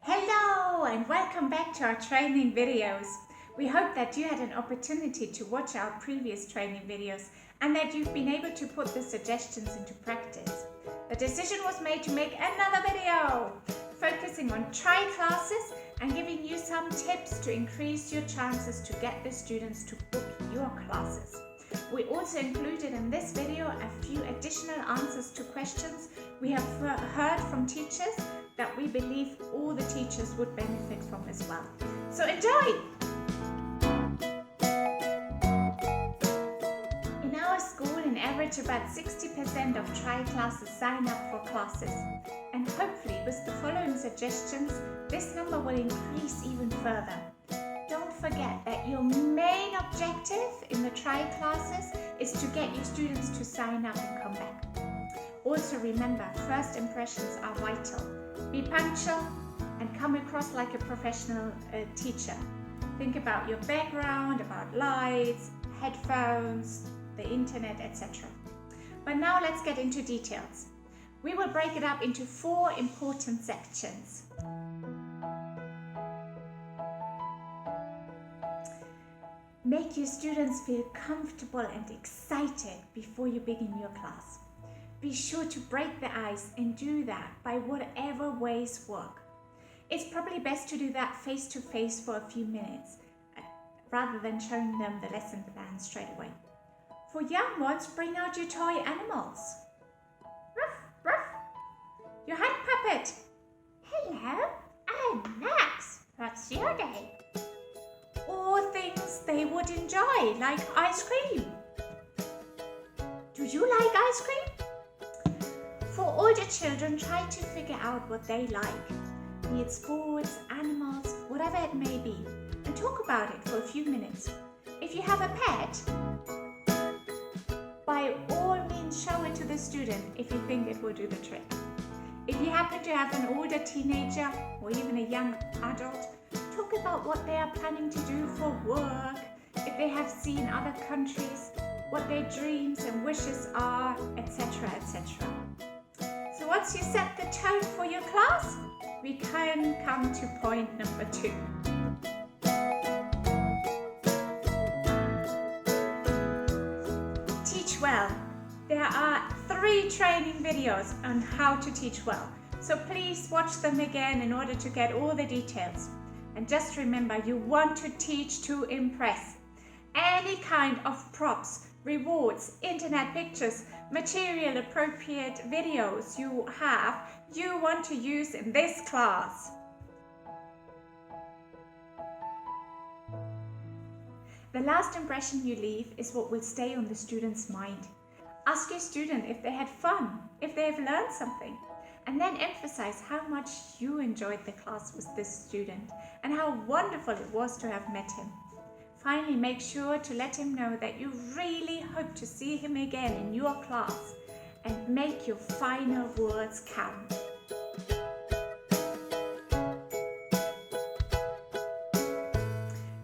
Hello and welcome back to our training videos. We hope that you had an opportunity to watch our previous training videos and that you've been able to put the suggestions into practice. The decision was made to make another video focusing on try classes and giving you some tips to increase your chances to get the students to book your classes. We also included in this video a few additional answers to questions we have heard from teachers that we believe all the teachers would benefit from as well. So enjoy! In our school, on average, about 60% of try classes sign up for classes. And hopefully, with the following suggestions, this number will increase even further. Don't forget that your main objective in the try classes is to get your students to sign up and come back. Also remember, first impressions are vital. Be punctual and come across like a professional teacher. Think about your background, about lights, headphones, the internet, etc. But now let's get into details. We will break it up into 4 important sections. Make your students feel comfortable and excited before you begin your class. Be sure to break the ice and do that by whatever ways work. It's probably best to do that face to face for a few minutes rather than showing them the lesson plan straight away. For young ones, bring out your toy animals. Ruff, ruff. Your hand puppet. Hello, I'm Max. What's your name? Or things they would enjoy, like ice cream. Do you like ice cream? For older children, try to figure out what they like, be it sports, animals, whatever it may be, and talk about it for a few minutes. If you have a pet, by all means show it to the student if you think it will do the trick. If you happen to have an older teenager or even a young adult, talk about what they are planning to do for work, if they have seen other countries, what their dreams and wishes are, etc., etc. So once you set the tone for your class, we can come to point number 2. Teach well. There are 3 training videos on how to teach well. So please watch them again in order to get all the details. And just remember, you want to teach to impress. Any kind of props, rewards, internet pictures, material appropriate videos you want to use in this class. The last impression you leave is what will stay on the student's mind. Ask your student if they had fun, if they have learned something, and then emphasize how much you enjoyed the class with this student and how wonderful it was to have met him. Finally, make sure to let him know that you really hope to see him again in your class and make your final words count.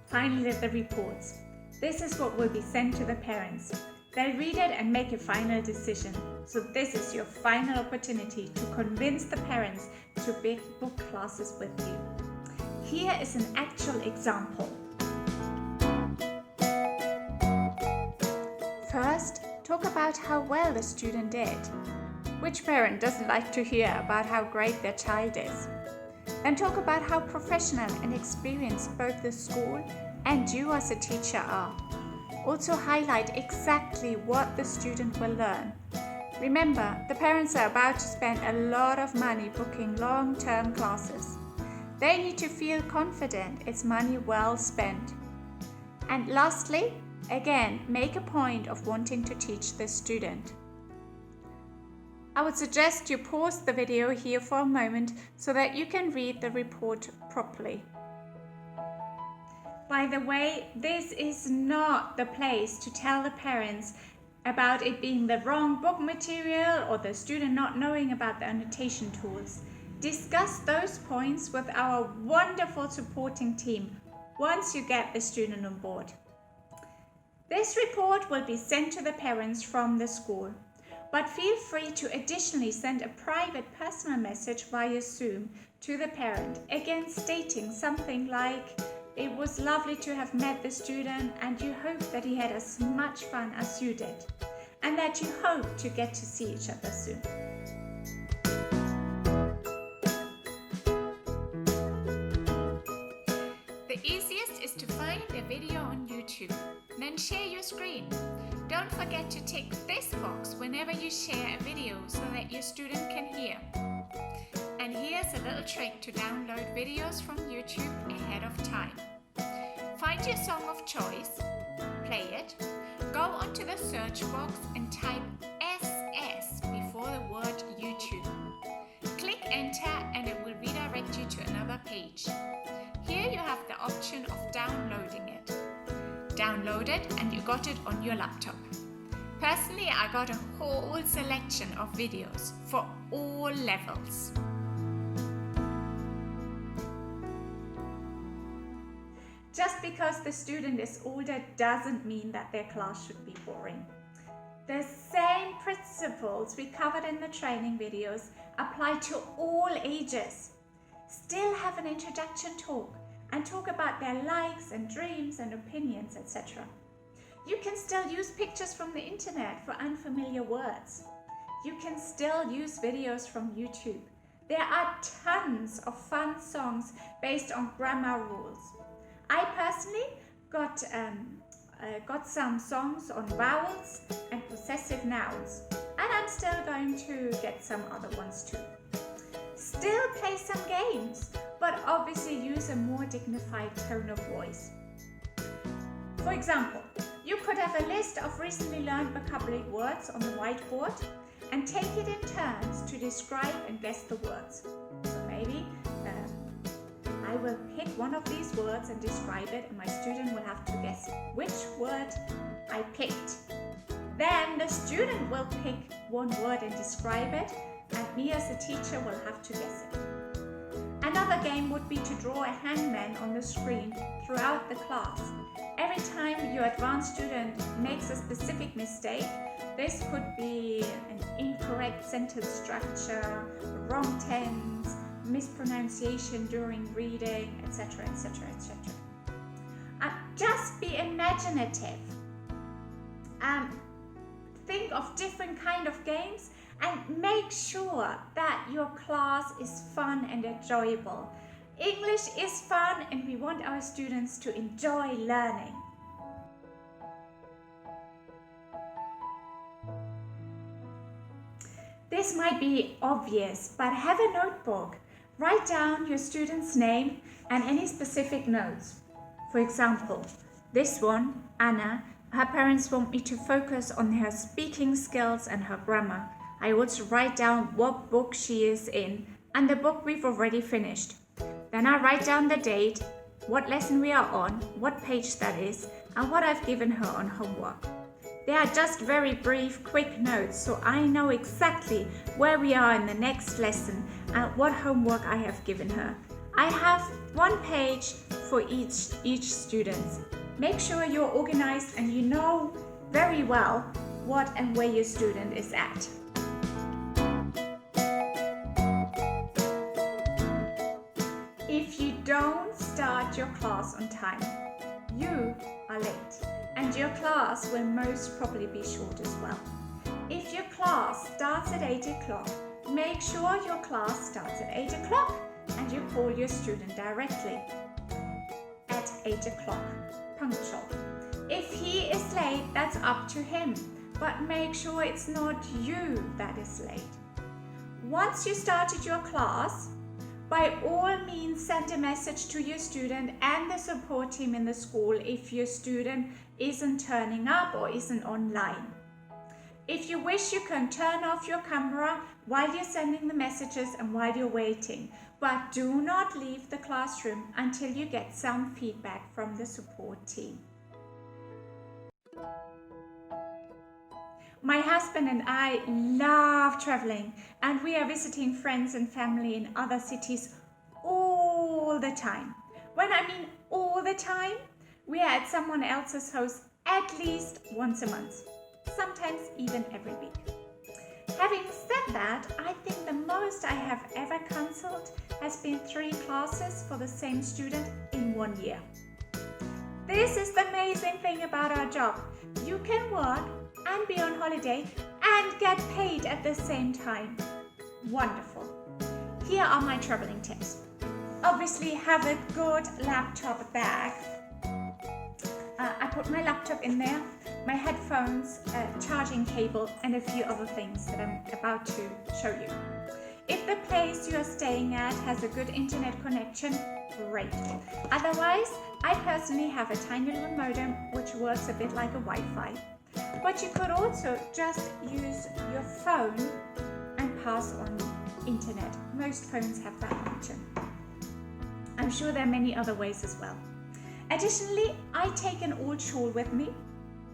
Finally, the reports. This is what will be sent to the parents. They'll read it and make a final decision. So this is your final opportunity to convince the parents to book classes with you. Here is an actual example. First, talk about how well the student did. Which parent doesn't like to hear about how great their child is? Then talk about how professional and experienced both the school and you as a teacher are. Also highlight exactly what the student will learn. Remember, the parents are about to spend a lot of money booking long-term classes. They need to feel confident it's money well spent. And lastly, again, make a point of wanting to teach the student. I would suggest you pause the video here for a moment so that you can read the report properly. By the way, this is not the place to tell the parents about it being the wrong book material or the student not knowing about the annotation tools. Discuss those points with our wonderful supporting team once you get the student on board. This report will be sent to the parents from the school, but feel free to additionally send a private personal message via Zoom to the parent, again stating something like, "It was lovely to have met the student and you hope that he had as much fun as you did, and that you hope to get to see each other soon." The easiest is to find the video on YouTube, then share your screen. Don't forget to tick this box whenever you share a video so that your student can hear. And here's a little trick to download videos from YouTube ahead of time. Find your song of choice, play it, go onto the search box and type SS before the word YouTube. Click enter and it will redirect you to another page. Here you have the option of downloading it. Download it and you got it on your laptop. Personally, I got a whole selection of videos for all levels. Just because the student is older doesn't mean that their class should be boring. The same principles we covered in the training videos apply to all ages. Still have an introduction talk and talk about their likes and dreams and opinions, etc. You can still use pictures from the internet for unfamiliar words. You can still use videos from YouTube. There are tons of fun songs based on grammar rules. I personally got some songs on vowels and possessive nouns, and I'm still going to get some other ones too. Still play some games, but obviously use a more dignified tone of voice. For example, you could have a list of recently learned vocabulary words on the whiteboard and take it in turns to describe and guess the words. So maybe I will pick one of these words and describe it, and my student will have to guess which word I picked. Then the student will pick one word and describe it, and me as a teacher will have to guess it. Another game would be to draw a hangman on the screen throughout the class. Every time your advanced student makes a specific mistake, this could be an incorrect sentence structure, wrong tense, mispronunciation during reading, etc., etc., etc. Just be imaginative. Think of different kind of games and make sure that your class is fun and enjoyable. English is fun and we want our students to enjoy learning. This might be obvious, but have a notebook. Write down your student's name and any specific notes. For example, this one, Anna, her parents want me to focus on her speaking skills and her grammar. I also write down what book she is in and the book we've already finished. Then I write down the date, what lesson we are on, what page that is, and what I've given her on homework. They are just very brief, quick notes, so I know exactly where we are in the next lesson and what homework I have given her. I have one page for each student. Make sure you're organized and you know very well what and where your student is at. If you don't start your class on time, you are late, and your class will most probably be short as well. If your class starts at 8 o'clock, make sure your class starts at 8 o'clock and you call your student directly at 8 o'clock, punctual. If he is late, that's up to him, but make sure it's not you that is late. Once you started your class, by all means send a message to your student and the support team in the school if your student isn't turning up or isn't online. If you wish, you can turn off your camera while you're sending the messages and while you're waiting, but do not leave the classroom until you get some feedback from the support team. My husband and I love traveling, and we are visiting friends and family in other cities all the time. When I mean all the time, we are at someone else's house at least once a month, sometimes even every week. Having said that, I think the most I have ever cancelled has been 3 classes for the same student in 1 year. This is the amazing thing about our job. You can work and be on holiday and get paid at the same time. Wonderful. Here are my traveling tips. Obviously, have a good laptop bag. I put my laptop in there, my headphones, charging cable, and a few other things that I'm about to show you. If the place you are staying at has a good internet connection, great. Otherwise, I personally have a tiny little modem which works a bit like a Wi-Fi. But you could also just use your phone and pass on internet. Most phones have that function. I'm sure there are many other ways as well. Additionally, I take an old shawl with me